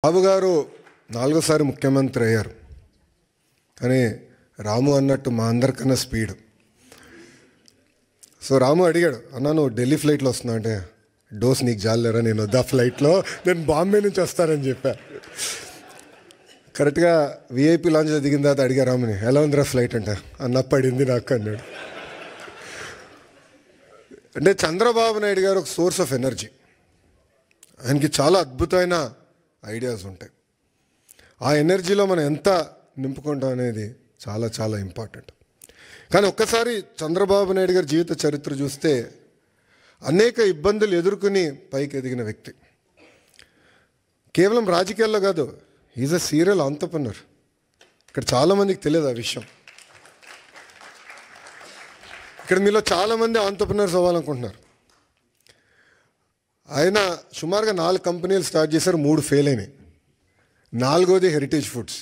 బాబు గారు నాలుగోసారి ముఖ్యమంత్రి అయ్యారు. కానీ రాము అన్నట్టు మా అందరికన్నా స్పీడ్. సో రాము అడిగాడు, అన్న నువ్వు ఢిల్లీ ఫ్లైట్లో వస్తున్నావు అంటే, డోస్ నీకు జాలేరా, నేను వద్దా ఫ్లైట్లో, నేను బాంబే నుంచి వస్తానని చెప్పా. కరెక్ట్గా విఐపి లాంచ్లో దిగిన తర్వాత అడిగా రాముని, ఎలా ఉందిరా ఫ్లైట్ అంటే, అన్న పడింది నాకు అన్నాడు. అంటే చంద్రబాబు నాయుడు గారు ఒక సోర్స్ ఆఫ్ ఎనర్జీ. ఆయనకి చాలా అద్భుతమైన ఐడియాస్ ఉంటాయి. ఆ ఎనర్జీలో మనం ఎంత నింపుకుంటాం అనేది చాలా చాలా ఇంపార్టెంట్. కానీ ఒక్కసారి చంద్రబాబు నాయుడు గారి జీవిత చరిత్ర చూస్తే అనేక ఇబ్బందులు ఎదుర్కొని పైకి ఎదిగిన వ్యక్తి. కేవలం రాజకీయాల్లో కాదు, ఈజ్ అ సీరియల్ ఆంటర్‌ప్రెన్యూర్. ఇక్కడ చాలామందికి తెలియదు ఆ విషయం. ఇక్కడ మీలో చాలామంది ఆంటర్‌ప్రెన్యూర్స్ అవ్వాలనుకుంటున్నారు. ఆయన సుమారుగా 4 కంపెనీలు స్టార్ట్ చేశారు, 3 ఫెయిల్ అయినాయి. 4వది హెరిటేజ్ ఫుడ్స్.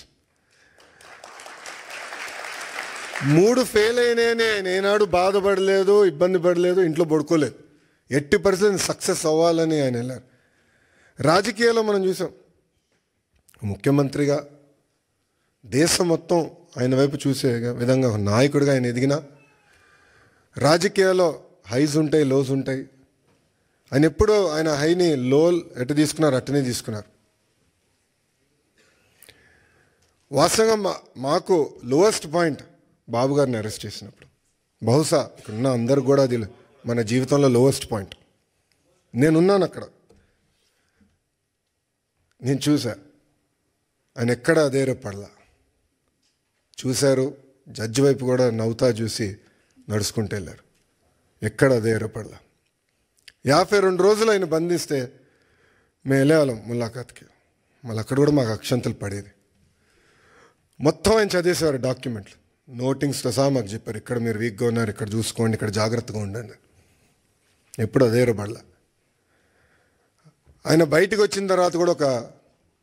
3 ఫెయిల్ అయినాయని ఆయన ఏనాడు బాధపడలేదు, ఇబ్బంది పడలేదు, ఇంట్లో పడుకోలేదు. 80% సక్సెస్ అవ్వాలని ఆయన వెళ్ళారు. రాజకీయాల్లో మనం చూసాం, ముఖ్యమంత్రిగా దేశం మొత్తం ఆయన వైపు చూసే విధంగా నాయకుడిగా ఆయన ఎదిగిన. రాజకీయాల్లో హైస్ ఉంటాయి, లోస్ ఉంటాయి. ఆయన ఎప్పుడూ ఆయన హైని లో ఎటు తీసుకున్నారు అట్టనే తీసుకున్నారు. వాస్తవంగా మాకు లోయెస్ట్ పాయింట్ బాబు గారిని అరెస్ట్ చేసినప్పుడు, బహుశా ఇక్కడున్న అందరు కూడా అది మన జీవితంలో లోయెస్ట్ పాయింట్. నేనున్నాను అక్కడ, నేను చూసా. ఆయన ఎక్కడ అధైర్యపడలా. చూశారు, జడ్జి వైపు కూడా నవ్వుతా చూసి నడుచుకుంటూ వెళ్ళారు. ఎక్కడ అధైర్యపడలా. 52 రోజులు ఆయన బంధిస్తే మేము వెళ్ళేవాళ్ళం ములాఖాత్కి. మళ్ళీ అక్కడ కూడా మాకు అక్షంతలు పడేది. మొత్తం ఆయన చదివేసేవారు డాక్యుమెంట్లు, నోటింగ్స్తో సహా మాకు చెప్పారు, ఇక్కడ మీరు వీక్గా ఉన్నారు, ఇక్కడ చూసుకోండి, ఇక్కడ జాగ్రత్తగా ఉండండి. ఎప్పుడు అధైర్యపడలా. ఆయన బయటకు వచ్చిన తర్వాత కూడా ఒక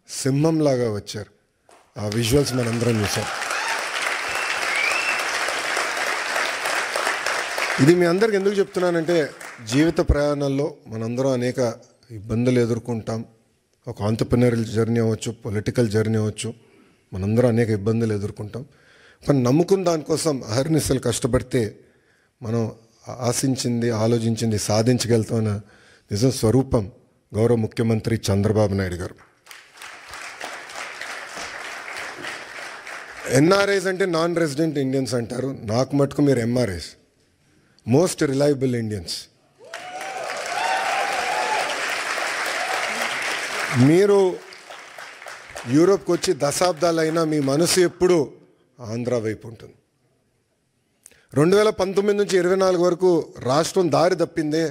సింహంలాగా వచ్చారు. ఆ విజువల్స్ మనందరం చూసాం. ఇది మీ అందరికి ఎందుకు చెప్తున్నానంటే, జీవిత ప్రయాణాల్లో మనందరం అనేక ఇబ్బందులు ఎదుర్కొంటాం. ఒక ఆంటర్‌ప్రెన్యూరల్ జర్నీ అవ్వచ్చు, పొలిటికల్ జర్నీ అవ్వచ్చు, మనందరం అనేక ఇబ్బందులు ఎదుర్కొంటాం. కానీ నమ్ముకున్న దానికోసం అహర్నిశలు కష్టపడితే మనం ఆశించింది, ఆలోచించింది సాధించగలుగుతామన్న నిజం స్వరూపం గౌరవ ముఖ్యమంత్రి చంద్రబాబు నాయుడు గారు. ఎన్ఆర్ఐస్ అంటే నాన్ రెసిడెంట్ ఇండియన్స్ అంటారు. నాకు మటుకు మీరు ఎంఆర్ఐస్, మోస్ట్ రిలయబుల్ ఇండియన్స్. మీరు యూరోప్కి వచ్చి దశాబ్దాలైనా మీ మనసు ఎప్పుడు ఆంధ్ర వైపు ఉంటుంది. 2019 నుంచి 24 వరకు రాష్ట్రం దారి తప్పిందే,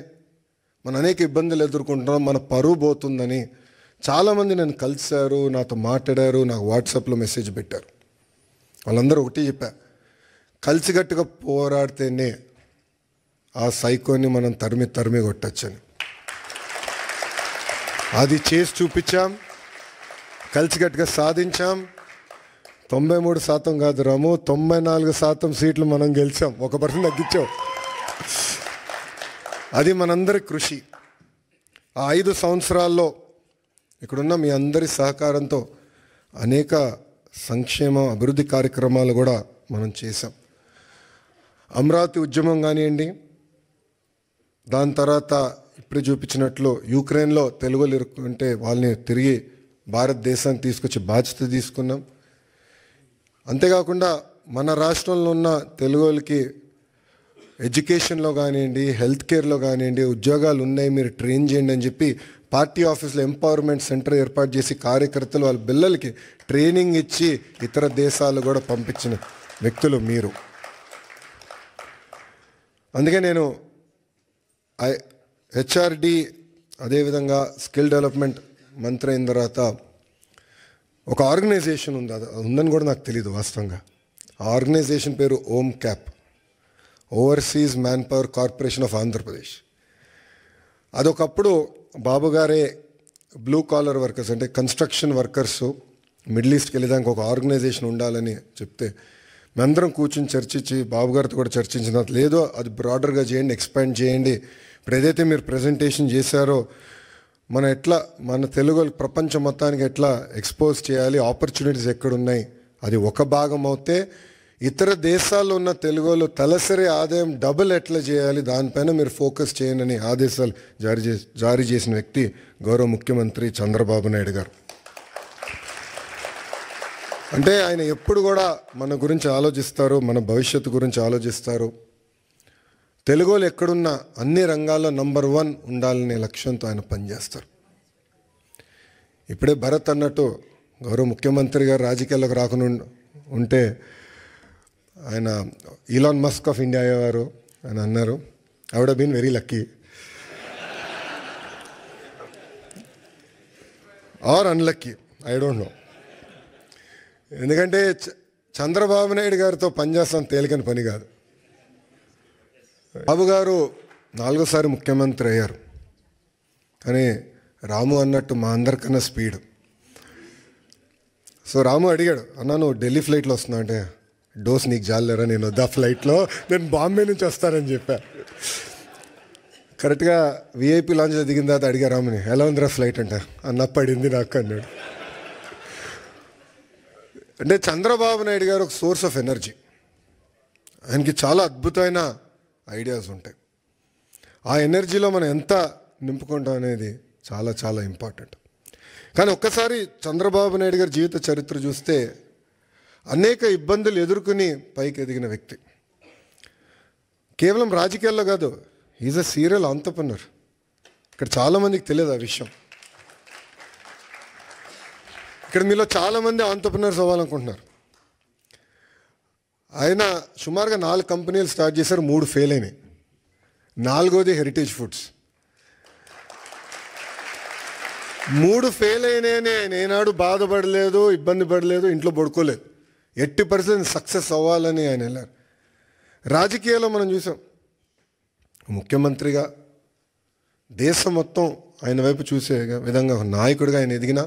మనం అనేక ఇబ్బందులు ఎదుర్కొంటున్నాం, మన పరువు పోతుందని చాలామంది నన్ను కలిశారు, నాతో మాట్లాడారు, నాకు వాట్సాప్లో మెసేజ్ పెట్టారు. వాళ్ళందరూ ఒకటి చెప్పా, కలిసికట్టుగా పోరాడితేనే ఆ సైకోని మనం తరిమి కొట్టచ్చని. అది చేసి చూపించాం, కలిసికట్టుగా సాధించాం. 93% కాదు రాము, 94% సీట్లు మనం గెలిచాం, 1% తగ్గించాం. అది మనందరి కృషి. ఆ 5 సంవత్సరాల్లో ఇక్కడున్న మీ అందరి సహకారంతో అనేక సంక్షేమ అభివృద్ధి కార్యక్రమాలు కూడా మనం చేసాం. అమరావతి ఉద్యమం కానివ్వండి, దాని తర్వాత ఇప్పుడు చూపించినట్లు యుక్రెయిన్లో తెలుగులు ఇరుక్కుంటే వాళ్ళని తిరిగి భారతదేశానికి తీసుకొచ్చి బాధ్యత తీసుకున్నాం. అంతేకాకుండా మన రాష్ట్రంలో ఉన్న తెలుగులకి ఎడ్యుకేషన్లో కానివ్వండి, హెల్త్ కేర్లో కానివ్వండి ఉద్యోగాలు ఉన్నాయి, మీరు ట్రైన్ చేయండి అని చెప్పి పార్టీ ఆఫీస్లో ఎంపవర్మెంట్ సెంటర్ ఏర్పాటు చేసి కార్యకర్తలు వాళ్ళ పిల్లలకి ట్రైనింగ్ ఇచ్చి ఇతర దేశాలు కూడా పంపించిన వ్యక్తులు మీరు. అందుకే నేను హెచ్ఆర్డి అదేవిధంగా స్కిల్ డెవలప్మెంట్ మంత్రి అయిన తర్వాత ఒక ఆర్గనైజేషన్ ఉంది, అది ఉందని కూడా నాకు తెలియదు వాస్తవంగా. ఆ ఆర్గనైజేషన్ పేరు OMCAP, overseas man power corporation of Andhra Pradesh. అదొకప్పుడు బాబు గారే బ్లూ కాలర్ వర్కర్స్ అంటే కన్స్ట్రక్షన్ వర్కర్స్ మిడిల్ ఈస్ట్కి వెళ్ళేదానికి ఒక ఆర్గనైజేషన్ ఉండాలని చెప్తే మేమందరం కూర్చొని చర్చించి బాబు గారితో కూడా చర్చించిన, లేదో అది బ్రాడర్గా చేయండి, ఎక్స్పాండ్ చేయండి. ఇప్పుడు ఏదైతే మీరు ప్రజెంటేషన్ చేశారో మన తెలుగు ప్రపంచం మొత్తానికి ఎట్లా ఎక్స్పోజ్ చేయాలి, ఆపర్చునిటీస్ ఎక్కడున్నాయి, అది ఒక భాగం అవుతే ఇతర దేశాల్లో ఉన్న తెలుగులో తలసరి ఆదాయం డబుల్ ఎట్లా చేయాలి దానిపైన మీరు ఫోకస్ చేయండి ఆదేశాలు జారీ చేసిన వ్యక్తి గౌరవ ముఖ్యమంత్రి చంద్రబాబు నాయుడు గారు. అంటే ఆయన ఎప్పుడు కూడా మన గురించి ఆలోచిస్తారు, మన భవిష్యత్తు గురించి ఆలోచిస్తారు. తెలుగులో ఎక్కడున్నా అన్ని రంగాల్లో నంబర్ 1 ఉండాలనే లక్ష్యంతో ఆయన పనిచేస్తారు. ఇప్పుడే భరత్ అన్నట్టు గౌరవ ముఖ్యమంత్రి గారు రాజకీయాల్లోకి రాకుండా ఉంటే ఆయన ఈలాన్ మస్క్ ఆఫ్ ఇండియా అయ్యేవారు అని అన్నారు. I would have been very lucky or unlucky, I don't know. ఎందుకంటే చంద్రబాబు నాయుడు గారితో పనిచేస్తాం తేలికని పని కాదు. బాబు గారు 4వ సారి ముఖ్యమంత్రి అయ్యారు, కానీ రాము అన్నట్టు మా అందరికన్నా స్పీడ్. సో రాము అడిగాడు, అన్నా నువ్వు ఢిల్లీ ఫ్లైట్లో వస్తున్నావు అంటే, డోస్ నీకు జాలేరా, నేను వద్దా ఫ్లైట్లో, నేను బాంబే నుంచి వస్తానని చెప్పా. కరెక్ట్గా విఐపి లాంచ్లో దిగిన తర్వాత అడిగా రాముని, ఎలా ఉందిరా ఫ్లైట్ అంటే, అన్న పడింది నాకు అన్నాడు. అంటే చంద్రబాబు నాయుడు గారు ఒక సోర్స్ ఆఫ్ ఎనర్జీ. ఆయనకి చాలా అద్భుతమైన ఐడియాస్ ఉంటాయి. ఆ ఎనర్జీలో మనం ఎంత నింపుకుంటాం అనేది చాలా చాలా ఇంపార్టెంట్. కానీ ఒక్కసారి చంద్రబాబు నాయుడు గారి జీవిత చరిత్ర చూస్తే అనేక ఇబ్బందులు ఎదుర్కొని పైకి ఎదిగిన వ్యక్తి. కేవలం రాజకీయాల్లో కాదు, ఈజ్ అ సీరియల్ ఆంటర్‌ప్రెన్యూర్. ఇక్కడ చాలామందికి తెలియదు ఆ విషయం. ఇక్కడ మీలో చాలామంది ఆంటర్‌ప్రెన్యూర్స్ అవ్వాలనుకుంటున్నారు. ఆయన సుమారుగా 4 కంపెనీలు స్టార్ట్ చేశారు, 3 ఫెయిల్ అయినాయి. 4వది హెరిటేజ్ ఫుడ్స్. 3 ఫెయిల్ అయినాయని ఆయన ఏనాడు బాధపడలేదు, ఇబ్బంది పడలేదు, ఇంట్లో పడుకోలేదు. 80% సక్సెస్ అవ్వాలని ఆయన వెళ్ళారు. రాజకీయాల్లో మనం చూసాం, ముఖ్యమంత్రిగా దేశం మొత్తం ఆయన వైపు చూసే విధంగా నాయకుడిగా ఆయన ఎదిగిన.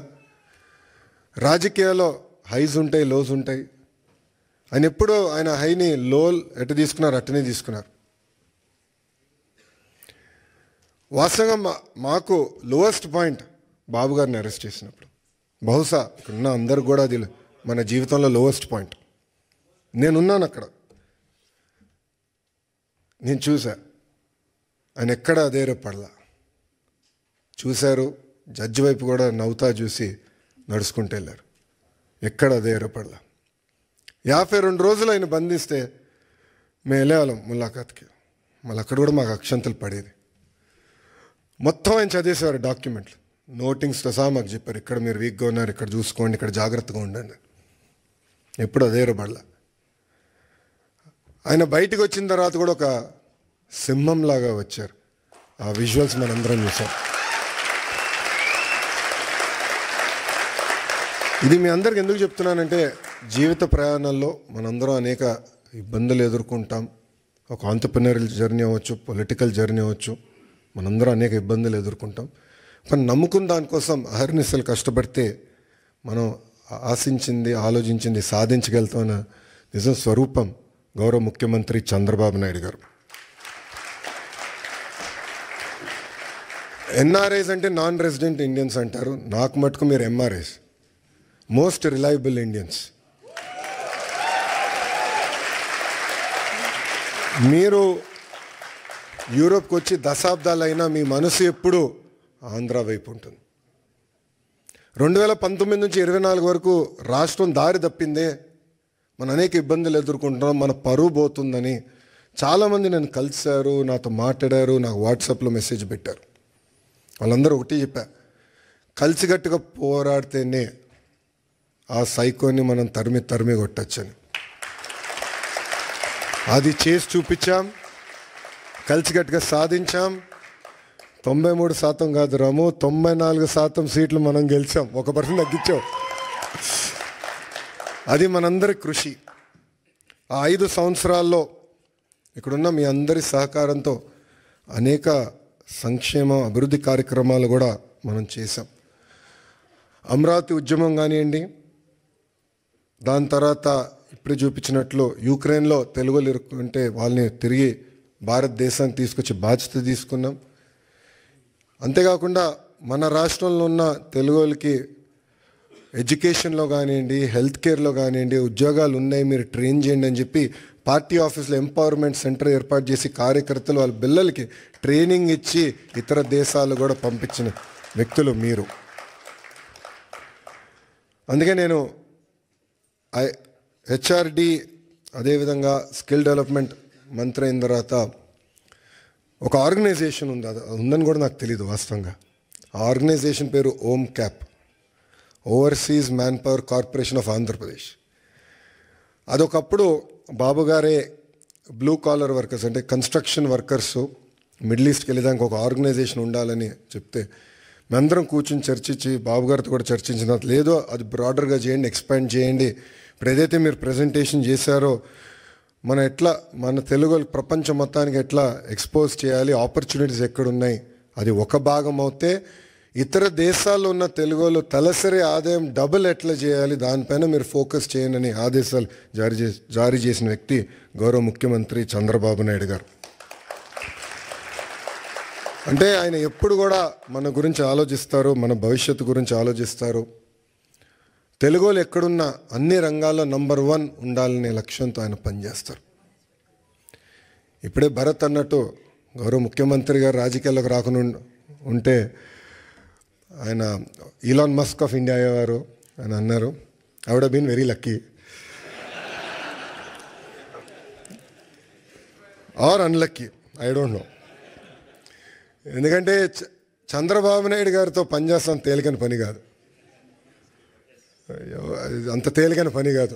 రాజకీయాల్లో హైస్ ఉంటాయి, లోస్ ఉంటాయి. ఆయన ఎప్పుడూ ఆయన హైని లో ఎటు తీసుకున్నారు అట్టనే తీసుకున్నారు. వాస్తవంగా మాకు లోయెస్ట్ పాయింట్ బాబు గారిని అరెస్ట్ చేసినప్పుడు, బహుశా ఇక్కడున్న అందరు కూడా అది మన జీవితంలో లోయెస్ట్ పాయింట్. నేనున్నాను అక్కడ, నేను చూసా ఆయన ఎక్కడ అధైర్యపడలా. చూశారు, జడ్జి వైపు కూడా నవ్వుతా చూసి నడుచుకుంటూ వెళ్ళారు, ఎక్కడ అధైర్యపడలా. 52 రోజులు ఆయన బంధిస్తే మేము వెళ్ళేవాళ్ళం ములాఖాత్కి. మళ్ళీ అక్కడ కూడా మాకు అక్షంతలు పడేది. మొత్తం ఆయన చదివేసేవారు డాక్యుమెంట్లు, నోటింగ్స్తో సహా మాకు చెప్పారు, ఇక్కడ మీరు వీక్గా ఉన్నారు, ఇక్కడ చూసుకోండి, ఇక్కడ జాగ్రత్తగా ఉండండి. ఎప్పుడు అధైర్యపడలా. ఆయన బయటకు వచ్చిన తర్వాత కూడా ఒక సింహంలాగా వచ్చారు. ఆ విజువల్స్ మనందరం చూసాం. ఇది మీ అందరికి ఎందుకు చెప్తున్నానంటే, జీవిత ప్రయాణాల్లో మనందరం అనేక ఇబ్బందులు ఎదుర్కొంటాం. ఒక ఆంటర్‌ప్రెన్యూరల్ జర్నీ అవ్వచ్చు, పొలిటికల్ జర్నీ అవ్వచ్చు, మనందరం అనేక ఇబ్బందులు ఎదుర్కొంటాం. కానీ నమ్ముకున్న దానికోసం అహర్నిశలు కష్టపడితే మనం ఆశించింది, ఆలోచించింది సాధించగలుగుతామన్న నిజం స్వరూపం గౌరవ ముఖ్యమంత్రి చంద్రబాబు నాయుడు గారు. ఎన్ఆర్ఐస్ అంటే నాన్ రెసిడెంట్ ఇండియన్స్ అంటారు. నాకు మటుకు మీరు ఎంఆర్ఐస్, మోస్ట్ రిలయబుల్ ఇండియన్స్. మీరు యూరోప్కి వచ్చి దశాబ్దాలైనా మీ మనసు ఎప్పుడు ఆంధ్ర వైపు ఉంటుంది. 2019 నుంచి 24 వరకు రాష్ట్రం దారి తప్పిందే, మనం అనేక ఇబ్బందులు ఎదుర్కొంటున్నాం, మన పరువు పోతుందని చాలామంది నన్ను కలిశారు, నాతో మాట్లాడారు, నాకు వాట్సాప్లో మెసేజ్ పెట్టారు. వాళ్ళందరూ ఒకటి చెప్పా, కలిసిగట్టుగా పోరాడితేనే ఆ సైకోని మనం తరిమి కొట్టచ్చని. అది చేసి చూపించాం, కలిసిగట్టుగా సాధించాం. 93% కాదు రాము, 94% సీట్లు మనం గెలిచాం, 1% తగ్గించాం. అది మనందరి కృషి. ఆ 5 సంవత్సరాల్లో ఇక్కడున్న మీ అందరి సహకారంతో అనేక సంక్షేమ అభివృద్ధి కార్యక్రమాలు కూడా మనం చేసాం. అమరావతి ఉద్యమం కానివ్వండి, దాని తర్వాత ఇప్పుడే చూపించినట్లు యుక్రెయిన్లో తెలుగులు ఇరుక్కుంటే వాళ్ళని తిరిగి భారతదేశానికి తీసుకొచ్చి బాధ్యత తీసుకున్నాం. అంతేకాకుండా మన రాష్ట్రంలో ఉన్న తెలుగు వాళ్ళకి ఎడ్యుకేషన్లో కానివ్వండి, హెల్త్ కేర్లో కానివ్వండి ఉద్యోగాలు ఉన్నాయి, మీరు ట్రైన్ చేయండి అని చెప్పి పార్టీ ఆఫీస్లో ఎంపవర్మెంట్ సెంటర్ ఏర్పాటు చేసి కార్యకర్తలు వాళ్ళ పిల్లలకి ట్రైనింగ్ ఇచ్చి ఇతర దేశాలు కూడా పంపించిన వ్యక్తులు మీరు. అందుకే నేను హెచ్ఆర్డి అదేవిధంగా స్కిల్ డెవలప్మెంట్ మంత్రి అయిన తర్వాత ఒక ఆర్గనైజేషన్ ఉంది, అది ఉందని కూడా నాకు తెలియదు వాస్తవంగా. ఆ ఆర్గనైజేషన్ పేరు ohm cap, overseas man power corporation of Andhra Pradesh. అదొకప్పుడు బాబు గారే బ్లూ కాలర్ వర్కర్స్ అంటే కన్స్ట్రక్షన్ వర్కర్స్ మిడిల్ ఈస్ట్కి వెళ్ళేదానికి ఒక ఆర్గనైజేషన్ ఉండాలని చెప్తే మేమందరం కూర్చొని చర్చించి బాబు గారితో కూడా చర్చించిన లేదో అది బ్రాడర్గా చేయండి, ఎక్స్పాండ్ చేయండి. ఇప్పుడు ఏదైతే మీరు ప్రజెంటేషన్ చేశారో మన తెలుగు ప్రపంచం మొత్తానికి ఎట్లా ఎక్స్పోజ్ చేయాలి, ఆపర్చునిటీస్ ఎక్కడున్నాయి, అది ఒక భాగం అవుతే ఇతర దేశాల్లో ఉన్న తెలుగులో తలసరి ఆదాయం డబుల్ ఎట్లా చేయాలి దానిపైన మీరు ఫోకస్ చేయండి ఆదేశాలు జారీ చేసిన వ్యక్తి గౌరవ ముఖ్యమంత్రి చంద్రబాబు నాయుడు గారు. అంటే ఆయన ఎప్పుడు కూడా మన గురించి ఆలోచిస్తారు, మన భవిష్యత్తు గురించి ఆలోచిస్తారు. తెలుగులో ఎక్కడున్నా అన్ని రంగాల్లో నంబర్ 1 ఉండాలనే లక్ష్యంతో ఆయన పనిచేస్తారు. ఇప్పుడే భరత్ అన్నట్టు గౌరవ ముఖ్యమంత్రి గారు రాజకీయాల్లోకి రాకుండా ఉంటే ఆయన ఈలాన్ మస్క్ ఆఫ్ ఇండియా అయ్యేవారు అని అన్నారు. I would have been very lucky or unlucky, I don't know. ఎందుకంటే చంద్రబాబు నాయుడు గారితో పనిచేస్తాం తేలికైన పని కాదు, అంత తేలికైన పని కాదు.